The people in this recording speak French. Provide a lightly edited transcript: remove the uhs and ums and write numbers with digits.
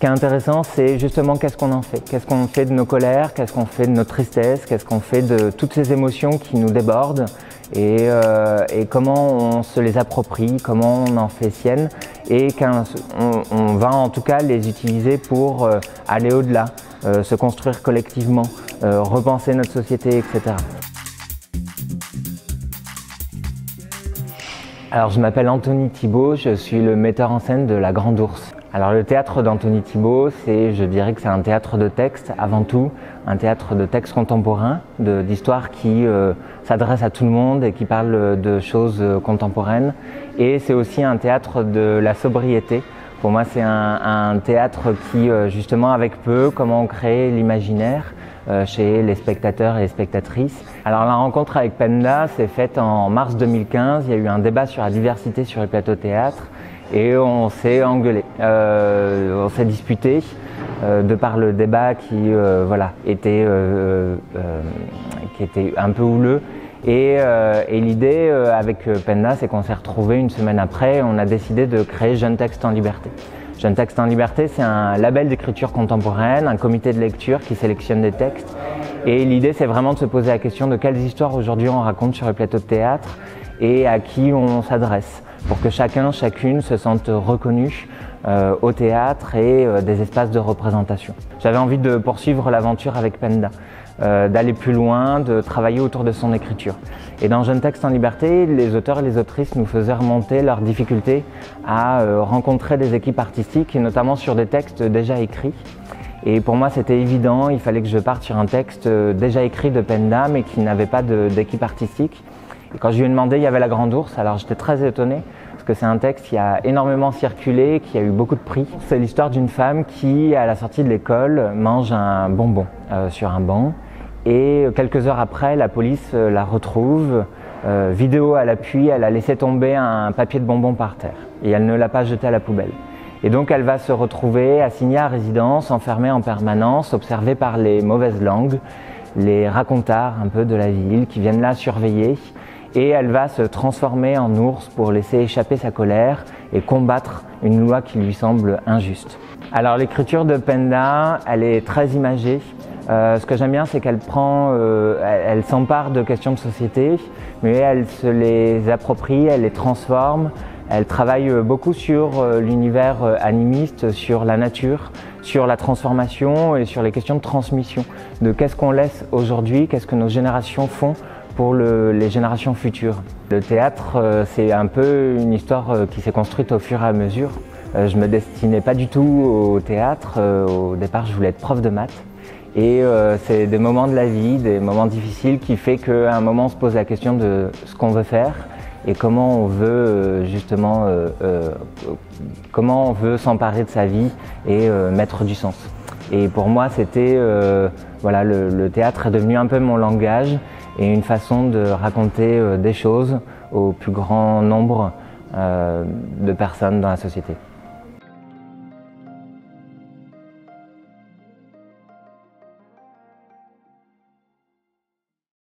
qui est intéressant, c'est justement qu'est-ce qu'on en fait. Qu'est-ce qu'on fait de nos colères, qu'est-ce qu'on fait de notre tristesse, qu'est-ce qu'on fait de toutes ces émotions qui nous débordent et comment on se les approprie, comment on en fait siennes et on va en tout cas les utiliser pour aller au-delà, se construire collectivement, repenser notre société, etc. Alors je m'appelle Anthony Thibault, je suis le metteur en scène de La Grande Ourse. Alors le théâtre d'Anthony Thibault, je dirais que c'est un théâtre de texte avant tout, un théâtre de texte contemporain, d'histoire qui s'adresse à tout le monde et qui parle de choses contemporaines. Et c'est aussi un théâtre de la sobriété. Pour moi c'est un théâtre qui justement avec peu, comment on crée l'imaginaire chez les spectateurs et les spectatrices. Alors la rencontre avec Penda s'est faite en mars 2015, il y a eu un débat sur la diversité sur les plateaux théâtre. Et on s'est engueulé, on s'est disputé de par le débat qui était un peu houleux. Et l'idée avec Penda, c'est qu'on s'est retrouvés une semaine après, on a décidé de créer Jeunes Textes en Liberté. Jeunes Textes en Liberté, c'est un label d'écriture contemporaine, un comité de lecture qui sélectionne des textes. Et l'idée, c'est vraiment de se poser la question de quelles histoires aujourd'hui on raconte sur les plateaux de théâtre et à qui on s'adresse, pour que chacun, chacune se sente reconnu au théâtre et des espaces de représentation. J'avais envie de poursuivre l'aventure avec Penda, d'aller plus loin, de travailler autour de son écriture. Et dans Jeunes Textes en Liberté, les auteurs et les autrices nous faisaient remonter leurs difficultés à rencontrer des équipes artistiques, et notamment sur des textes déjà écrits. Et pour moi, c'était évident, il fallait que je parte sur un texte déjà écrit de Penda, mais qui n'avait pas d'équipe artistique. Et quand je lui ai demandé, il y avait La Grande Ourse, alors j'étais très étonné, parce que c'est un texte qui a énormément circulé, qui a eu beaucoup de prix. C'est l'histoire d'une femme qui, à la sortie de l'école, mange un bonbon sur un banc. Et quelques heures après, la police la retrouve, vidéo à l'appui, elle a laissé tomber un papier de bonbon par terre. Et elle ne l'a pas jeté à la poubelle. Et donc elle va se retrouver assignée à résidence, enfermée en permanence, observée par les mauvaises langues, les racontards un peu de la ville qui viennent la surveiller. Et elle va se transformer en ours pour laisser échapper sa colère et combattre une loi qui lui semble injuste. Alors l'écriture de Penda, elle est très imagée. Ce que j'aime bien, c'est qu'elle elle s'empare de questions de société, mais elle se les approprie, elle les transforme. Elle travaille beaucoup sur l'univers animiste, sur la nature, sur la transformation et sur les questions de transmission. De qu'est-ce qu'on laisse aujourd'hui, qu'est-ce que nos générations font pour les générations futures. Le théâtre, c'est un peu une histoire qui s'est construite au fur et à mesure. Je me destinais pas du tout au théâtre. Au départ, je voulais être prof de maths. Et c'est des moments de la vie, des moments difficiles qui fait qu'à un moment, on se pose la question de ce qu'on veut faire et comment on veut comment on veut s'emparer de sa vie et mettre du sens. Et pour moi, c'était le théâtre est devenu un peu mon langage et une façon de raconter des choses au plus grand nombre de personnes dans la société.